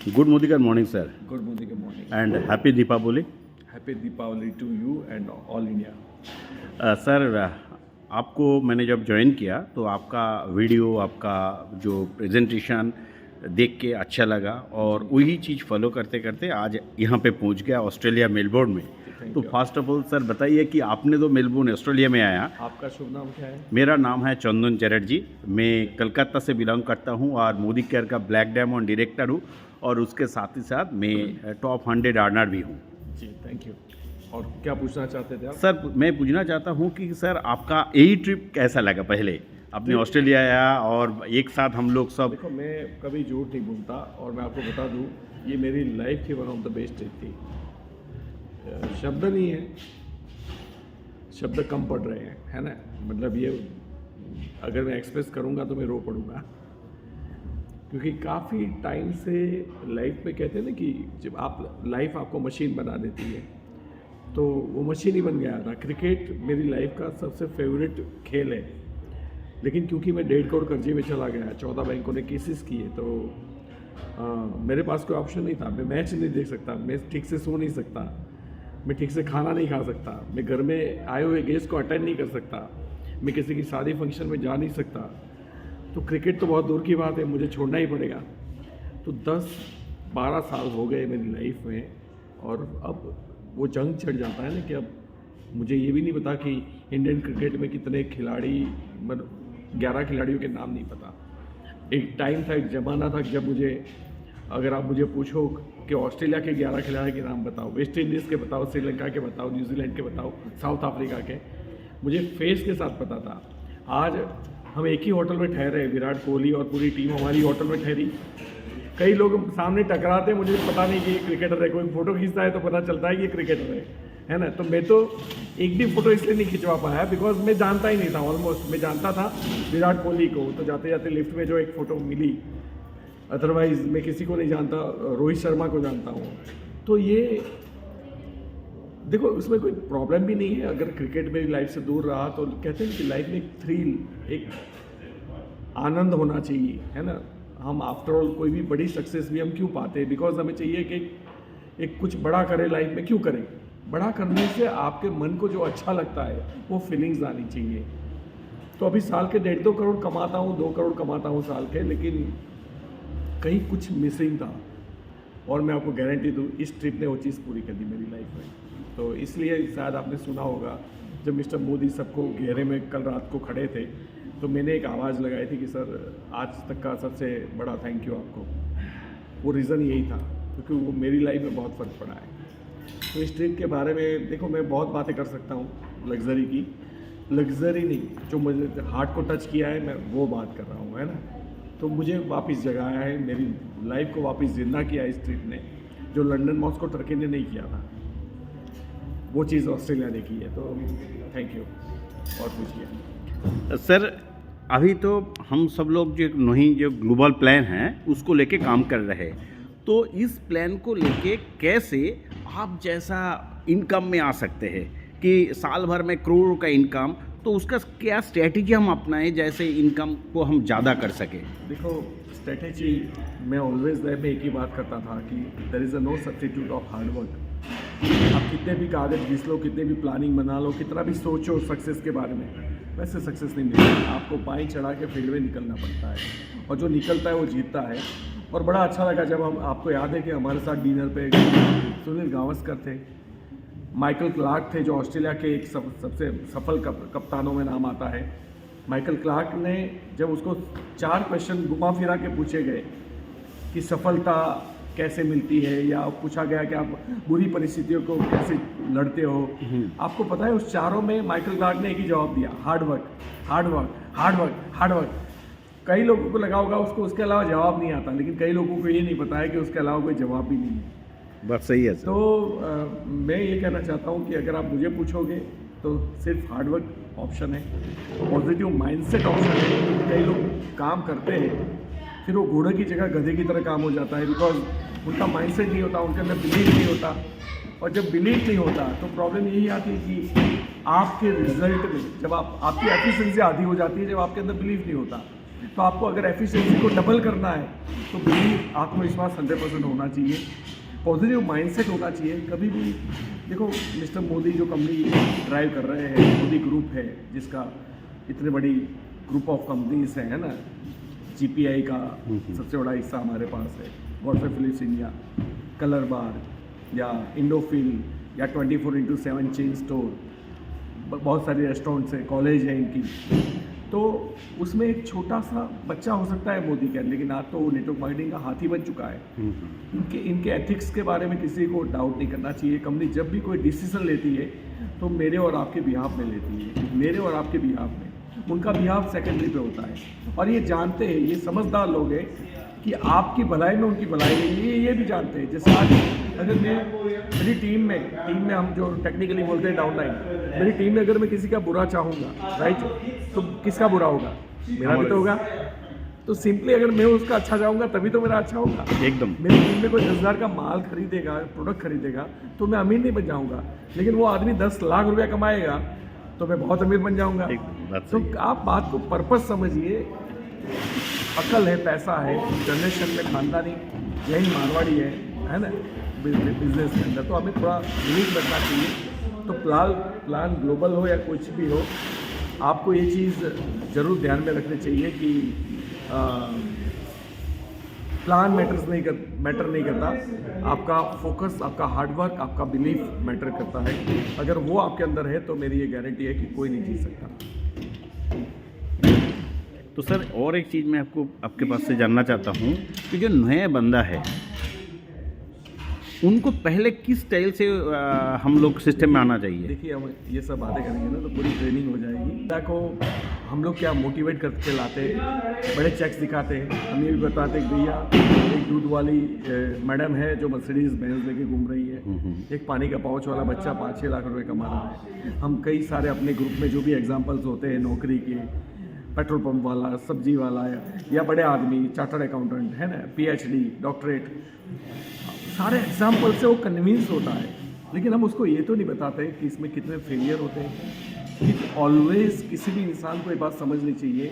Good Mudikar morning, sir, Good morning. and happy Deepavali. Happy Deepavali to you and all India. Sir आपको मैंने जब join किया तो आपका वीडियो, आपका जो प्रेजेंटेशन देख के अच्छा लगा और वही चीज़ फॉलो करते करते आज यहाँ पे पहुँच गया ऑस्ट्रेलिया मेलबोर्न में। तो फर्स्ट ऑफ ऑल सर बताइए कि आपने तो मेलबोर्न ऑस्ट्रेलिया में आया। आपका शुभ नाम क्या है? मेरा नाम है चंदन चटर्जी, मैं कलकत्ता से बिलोंग करता हूँ और मोदी केयर का ब्लैक डायमंड डायरेक्टर हूँ और उसके साथ ही साथ मैं टॉप 100 अर्नर भी हूँ। जी, थैंक यू। और क्या पूछना चाहते थे आप? सर मैं पूछना चाहता हूँ कि सर आपका यही ट्रिप कैसा लगा? पहले आपने ऑस्ट्रेलिया आया और एक साथ हम लोग सब। देखो, मैं कभी झूठ नहीं बोलता और मैं आपको बता दूँ, ये मेरी लाइफ की one of the best trip थी। शब्द नहीं है, शब्द कम पड़ रहे हैं, है ना। मतलब ये अगर मैं एक्सप्रेस करूँगा तो मैं रो पड़ूँगा, क्योंकि काफ़ी टाइम से लाइफ में कहते हैं ना कि जब आप लाइफ आपको मशीन बना देती है, तो वो मशीन ही बन गया था। क्रिकेट मेरी लाइफ का सबसे फेवरेट खेल है, लेकिन क्योंकि मैं 1.5 करोड़ कर्जे में चला गया, 14 बैंकों ने केसेस किए, तो मेरे पास कोई ऑप्शन नहीं था। मैं मैच नहीं देख सकता, मैं ठीक से सो नहीं सकता, मैं ठीक से खाना नहीं खा सकता, मैं घर में आए हुए गेस्ट को अटेंड नहीं कर सकता, मैं किसी की शादी फंक्शन में जा नहीं सकता। तो क्रिकेट तो बहुत दूर की बात है, मुझे छोड़ना ही पड़ेगा। तो 10-12 साल हो गए मेरी लाइफ में, और अब वो जंग छिड़ जाता है ना कि अब मुझे ये भी नहीं पता कि इंडियन क्रिकेट में कितने खिलाड़ी, मतलब 11 खिलाड़ियों के नाम नहीं पता। एक टाइम था, एक ज़माना था जब मुझे, अगर आप मुझे पूछो कि ऑस्ट्रेलिया के 11 खिलाड़ी के नाम बताओ, वेस्ट इंडीज़ के बताओ, श्रीलंका के बताओ, न्यूजीलैंड के बताओ, साउथ अफ्रीका के, मुझे फेस के साथ पता था। आज हम एक ही होटल में ठहरे हैं, विराट कोहली और पूरी टीम हमारी होटल में ठहरी। कई लोग सामने टकराते हैं, मुझे पता नहीं कि ये क्रिकेटर है, कोई फ़ोटो खींचता है तो पता चलता है कि ये क्रिकेटर है ना। तो मैं तो एक भी फ़ोटो इसलिए नहीं खिंचवा पाया बिकॉज मैं जानता ही नहीं था। ऑलमोस्ट मैं जानता था विराट कोहली को, तो जाते जाते लिफ्ट में जो एक फ़ोटो मिली, अदरवाइज़ मैं किसी को नहीं जानता। रोहित शर्मा को जानता हूँ। तो ये देखो, उसमें कोई प्रॉब्लम भी नहीं है अगर क्रिकेट मेरी लाइफ से दूर रहा। तो कहते हैं कि लाइफ में एक थ्रिल, एक आनंद होना चाहिए, है ना। हम आफ्टर ऑल कोई भी बड़ी सक्सेस भी हम क्यों पाते हैं? बिकॉज हमें चाहिए कि एक कुछ बड़ा करें लाइफ में। क्यों करें? बड़ा करने से आपके मन को जो अच्छा लगता है वो फीलिंग्स आनी चाहिए। तो अभी साल के 1.5-2 करोड़ कमाता हूँ, 2 करोड़ कमाता हूँ साल के, लेकिन कहीं कुछ मिसिंग था। और मैं आपको गारंटी दूँ, इस ट्रिप ने वो चीज़ पूरी कर दी मेरी लाइफ में। तो इसलिए शायद आपने सुना होगा जब मिस्टर मोदी सबको घेरे में कल रात को खड़े थे, तो मैंने एक आवाज़ लगाई थी कि सर आज तक का सबसे बड़ा थैंक यू आपको। वो रीज़न यही था, क्योंकि वो मेरी लाइफ में बहुत फ़र्क पड़ा है। तो इस ट्रिप के बारे में देखो, मैं बहुत बातें कर सकता हूँ लग्जरी की, लग्जरी नहीं, जो मुझे हार्ट को टच किया है मैं वो बात कर रहा हूँ, है ना। तो मुझे वापस जगाया है, मेरी लाइफ को वापस जिंदा किया इस ट्रिप ने, जो लंदन, मॉस्को, टर्की ने नहीं किया था, वो चीज़ ऑस्ट्रेलिया ने की है। तो थैंक यू। और पूछिए सर अभी तो हम सब लोग जो नहीं, जो ग्लोबल प्लान है उसको लेके काम कर रहे हैं, तो इस प्लान को लेके कैसे आप जैसा इनकम में आ सकते हैं कि साल भर में करोड़ का इनकम, तो उसका क्या स्ट्रेटजी हम अपनाएं जैसे इनकम को हम ज़्यादा कर सकें? देखो, स्ट्रेटेजी मैं ऑलवेज लाइफ में एक ही बात करता था कि there is a no substitute of hard work. आप कितने भी कागज घिस लो, कितने भी प्लानिंग बना लो, कितना भी सोचो सक्सेस के बारे में, वैसे सक्सेस नहीं मिलती। आपको पाई चढ़ा के फील्ड में निकलना पड़ता है, और जो निकलता है वो जीतता है। और बड़ा अच्छा लगा जब हम, आपको याद है कि हमारे साथ डिनर पे सुनील गावस्कर थे, माइकल क्लार्क थे जो ऑस्ट्रेलिया के एक सबसे सफल कप्तानों में नाम आता है। माइकल क्लार्क ने जब उसको 4 क्वेश्चन घुमा फिरा के पूछे गए कि सफलता कैसे मिलती है, या पूछा गया कि आप बुरी परिस्थितियों को कैसे लड़ते हो, आपको पता है उस चारों में माइकल क्लार्क ने एक ही जवाब दिया, hard work, hard work, hard work, hard work. कई लोगों को लगा होगा उसको उसके अलावा जवाब नहीं आता, लेकिन कई लोगों को ये नहीं पता है कि उसके अलावा कोई जवाब भी नहीं है। बात सही है सर। तो मैं ये कहना चाहता हूँ कि अगर आप मुझे पूछोगे तो सिर्फ हार्ड वर्क ऑप्शन है, पॉजिटिव माइंडसेट ऑप्शन है। कई लोग काम करते हैं, फिर वो घोड़े की जगह गधे की तरह काम हो जाता है, बिकॉज उनका माइंडसेट नहीं होता, उनके अंदर बिलीव नहीं होता। और जब बिलीव नहीं होता तो प्रॉब्लम यही आती है कि आपके रिजल्ट में, जब आपकी एफिशिएंसी आधी हो जाती है, जब आपके अंदर बिलीव नहीं होता। तो आपको अगर एफिशिएंसी को डबल करना है तो भी आत्मविश्वास 100% होना चाहिए, पॉजिटिव माइंडसेट होना चाहिए। कभी भी देखो, मिस्टर मोदी जो कंपनी ड्राइव कर रहे हैं, मोदी ग्रुप है जिसका इतने बड़ी ग्रुप ऑफ कंपनीज है ना, GPI का सबसे बड़ा हिस्सा हमारे पास है, गॉडफ्रे फिलिप्स इंडिया, कलर बार या इंडोफिल या 24/7 चेन स्टोर, बहुत सारे रेस्टोरेंट्स हैं, कॉलेज है इनकी। तो उसमें एक छोटा सा बच्चा हो सकता है मोदी का, लेकिन आज तो वो नेटवर्क मार्केटिंग का हाथी बन चुका है। इनके एथिक्स के बारे में किसी को डाउट नहीं करना चाहिए। कंपनी जब भी कोई डिसीजन लेती है तो मेरे और आपके बिहाफ में लेती है, मेरे और आपके बिहाफ में, उनका बिहाफ सेकेंडरी पे होता है। और ये जानते हैं, ये समझदार लोग हैं कि आपकी भलाई में उनकी भलाई नहीं है, ये भी जानते हैं। जैसे आज अगर मेरी टीम में हम जो टेक्निकली बोलते हैं डाउनलाइन, मेरी टीम में अगर मैं किसी का बुरा चाहूँगा, राइट, तो किसका बुरा होगा? मेरा भी तो होगा। तो सिंपली अगर मैं उसका अच्छा चाहूँगा तभी तो मेरा अच्छा होगा। एकदम। मेरी टीम में कोई 10,000 का माल खरीदेगा, प्रोडक्ट खरीदेगा, तो मैं अमीर नहीं बन जाऊँगा, लेकिन वो आदमी 10 लाख रुपया कमाएगा तो मैं बहुत अमीर बन जाऊँगा। तो आप बात को पर्पस समझिए। अकल है, पैसा है, जनरेशन में खानदानी यही मारवाड़ी है ना, बिजनेस के अंदर तो हमें थोड़ा यूनिक बनना चाहिए। तो प्लान ग्लोबल हो या कुछ भी हो, आपको ये चीज़ ज़रूर ध्यान में रखनी चाहिए कि प्लान मैटर नहीं करता, आपका फोकस, आपका हार्डवर्क, आपका बिलीफ मैटर करता है। अगर वो आपके अंदर है तो मेरी ये गारंटी है कि कोई नहीं जीत सकता। तो सर, और एक चीज़ मैं आपके पास से जानना चाहता हूँ कि जो नया बंदा है उनको पहले किस स्टाइल से हम लोग सिस्टम में आना चाहिए? देखिए, हम ये सब बातें करेंगे ना तो पूरी ट्रेनिंग हो जाएगी। देखो, हम लोग क्या मोटिवेट करके लाते हैं, बड़े चेक्स दिखाते हैं। हम ये भी बताते हैं कि भैया एक दूध वाली मैडम है जो मर्सिडीज बेंज लेके घूम रही है, एक पानी का पाउच वाला बच्चा 5-6 लाख रुपए कमा रहा है। हम कई सारे अपने ग्रुप में जो भी एग्जाम्पल्स होते हैं नौकरी के, पेट्रोल पंप वाला, सब्जी वाला या बड़े आदमी, चार्टर्ड अकाउंटेंट है ना, PhD, डॉक्टरेट, सारे एग्जाम्पल से वो कन्विंस होता है। लेकिन हम उसको ये तो नहीं बताते कि इसमें कितने फेलियर होते हैं। कि ऑलवेज किसी भी इंसान को ये बात समझनी चाहिए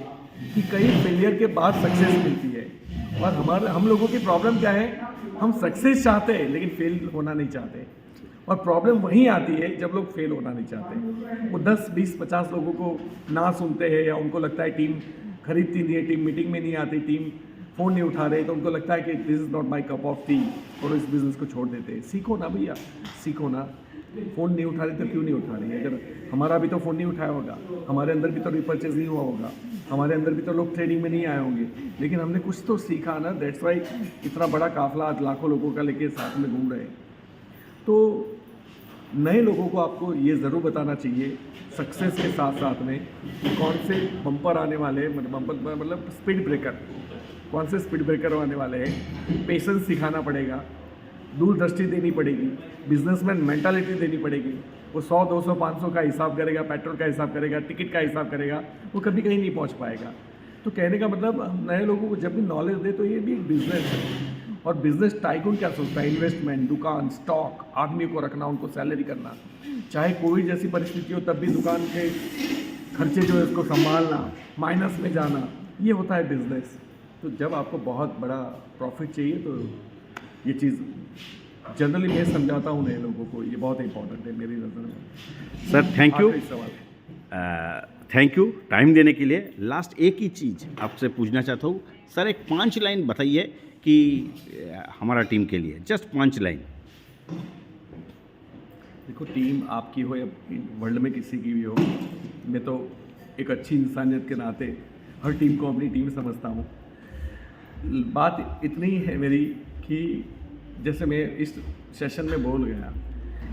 कि कई फेलियर के बाद सक्सेस मिलती है। और हम लोगों की प्रॉब्लम क्या है, हम सक्सेस चाहते हैं लेकिन फेल होना नहीं चाहते। और प्रॉब्लम वहीं आती है जब लोग फेल होना नहीं चाहते। वो 10, 20, 50 लोगों को ना सुनते हैं, या उनको लगता है टीम खरीदती नहीं है, टीम मीटिंग में नहीं आती, टीम फ़ोन नहीं उठा रहे, तो उनको लगता है कि this is not my cup of T, और इस बिज़नेस को छोड़ देते हैं। सीखो ना भैया, सीखो ना। फ़ोन नहीं उठा रहे तो क्यों नहीं उठा रही है? अगर हमारा भी तो फ़ोन नहीं उठाया होगा, हमारे अंदर भी तो रिपर्चेज नहीं हुआ होगा, हमारे अंदर भी तो लोग ट्रेडिंग में नहीं आए होंगे, लेकिन हमने कुछ तो सीखा ना। दैट्स वाई इतना बड़ा काफिला आज लाखों लोगों का लेके साथ में घूम रहे हैं। तो नए लोगों को आपको ये ज़रूर बताना चाहिए सक्सेस के साथ साथ में कौन से बम्पर आने वाले हैं, मतलब स्पीड ब्रेकर, कौन से स्पीड ब्रेकर आने वाले हैं। पेशेंस सिखाना पड़ेगा, दूरदृष्टि देनी पड़ेगी, बिजनेसमैन मेंटालिटी देनी पड़ेगी। वो 100, 200, 500 का हिसाब करेगा, पेट्रोल का हिसाब करेगा, टिकट का हिसाब करेगा, वो कभी कहीं नहीं पहुंच पाएगा। तो कहने का मतलब, नए लोगों को जब भी नॉलेज दे तो ये भी एक बिजनेस है। और बिजनेस टाइकून क्या सोचता है? इन्वेस्टमेंट, दुकान, स्टॉक, आदमी को रखना, उनको सैलरी करना, चाहे कोविड जैसी परिस्थिति हो तब भी दुकान के खर्चे जो है उसको संभालना, माइनस में जाना, ये होता है बिजनेस। तो जब आपको बहुत बड़ा प्रॉफिट चाहिए तो ये चीज़ जनरली मैं समझाता हूँ नए लोगों को, ये बहुत इंपॉर्टेंट है मेरी नज़र में। सर थैंक यू, आखिरी सवाल। थैंक यू टाइम देने के लिए। लास्ट एक ही चीज़ आपसे पूछना चाहता हूँ सर, एक 5 लाइन बताइए कि हमारा टीम के लिए, जस्ट 5 लाइन। देखो, टीम आपकी हो या वर्ल्ड में किसी की भी हो, मैं तो एक अच्छी इंसानियत के नाते हर टीम को अपनी टीम समझता हूँ। बात इतनी ही है मेरी कि जैसे मैं इस सेशन में बोल गया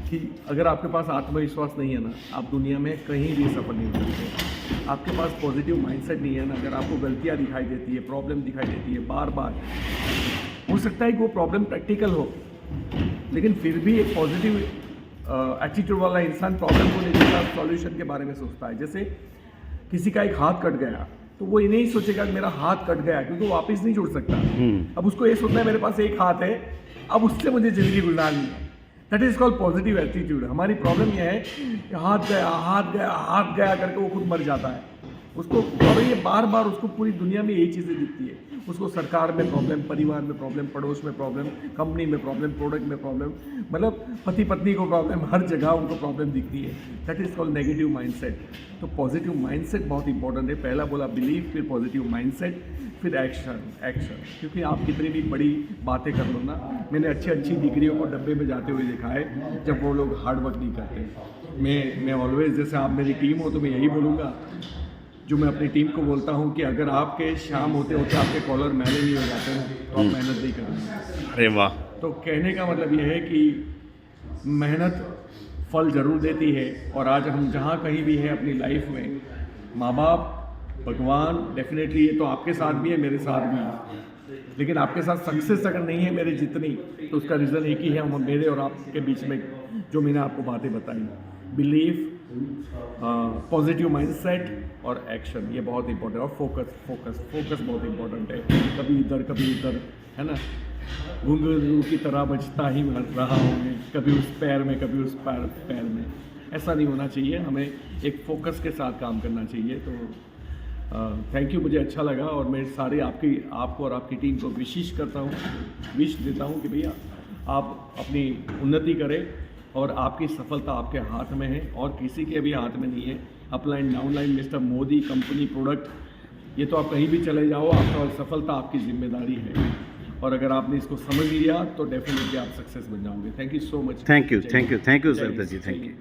कि अगर आपके पास आत्मविश्वास नहीं है ना, आप दुनिया में कहीं भी सफल नहीं हो सकते। आपके पास पॉजिटिव माइंडसेट नहीं है ना, अगर आपको गलतियाँ दिखाई देती है, प्रॉब्लम दिखाई देती है बार बार, हो सकता है कि वो प्रॉब्लम प्रैक्टिकल हो, लेकिन फिर भी एक पॉजिटिव एटीट्यूड वाला इंसान प्रॉब्लम को नहीं देखता, सॉल्यूशन के बारे में सोचता है। जैसे किसी का एक हाथ कट गया तो वो ये नहीं सोचेगा कि मेरा हाथ कट गया, क्योंकि वो वापस नहीं जुड़ सकता। अब उसको ये सोचना है मेरे पास एक हाथ है, अब उससे मुझे ज़िंदगी गुजारनी है। That is called positive attitude. हमारी प्रॉब्लम यह है कि हाथ गया करके वो खुद मर जाता है, उसको, और ये बार बार उसको पूरी दुनिया में यही चीज़ें दिखती है। उसको सरकार में प्रॉब्लम, परिवार में प्रॉब्लम, पड़ोस में प्रॉब्लम, कंपनी में प्रॉब्लम, प्रोडक्ट में प्रॉब्लम, मतलब पति पत्नी को प्रॉब्लम, हर जगह उनको प्रॉब्लम दिखती है। That is called negative mindset. तो पॉजिटिव माइंडसेट बहुत इंपॉर्टेंट है। पहला बोला बिलीव, फिर पॉजिटिव माइंडसेट, फिर एक्शन। क्योंकि आप कितनी भी बड़ी बातें कर लो ना, मैंने अच्छी डिग्रियों को डब्बे में जाते हुए देखा है जब वो लोग हार्ड वर्क नहीं करते। मैं ऑलवेज, जैसे आप मेरी टीम हो तो मैं यही बोलूँगा, जो मैं अपनी टीम को बोलता हूँ कि अगर आपके शाम होते होते आपके कॉलर मैले नहीं हो जाते हैं तो आप मेहनत नहीं करेंगे। अरे वाह। तो कहने का मतलब यह है कि मेहनत फल ज़रूर देती है। और आज हम जहाँ कहीं भी हैं अपनी लाइफ में, माँ बाप, भगवान, डेफिनेटली ये तो आपके साथ भी है, मेरे साथ भी है। लेकिन आपके साथ सक्सेस अगर नहीं है मेरे जितनी, तो उसका रीज़न एक ही है, हम मेरे और आपके बीच में जो मैंने आपको बातें बताई, बिलीफ, पॉजिटिव माइंडसेट और एक्शन, ये बहुत इंपॉर्टेंट है। और फोकस बहुत इंपॉर्टेंट है। कभी इधर, है ना, घुंघरू की तरह बजता ही रहा हूँ मैं, कभी उस पैर में, कभी उस पैर में। ऐसा नहीं होना चाहिए, हमें एक फोकस के साथ काम करना चाहिए। तो थैंक यू, मुझे अच्छा लगा। और मैं सारे आपको और आपकी टीम को विश देता हूँ कि भैया आप अपनी उन्नति करें और आपकी सफलता आपके हाथ में है और किसी के भी हाथ में नहीं है। Upline, downline, mister Modi, company, product, ये तो आप कहीं भी चले जाओ, आपका सफलता आपकी जिम्मेदारी है। और अगर आपने इसको समझ लिया तो डेफिनेटली आप सक्सेस बन जाओगे। Thank you so much. Thank you Sardar ji, thank you.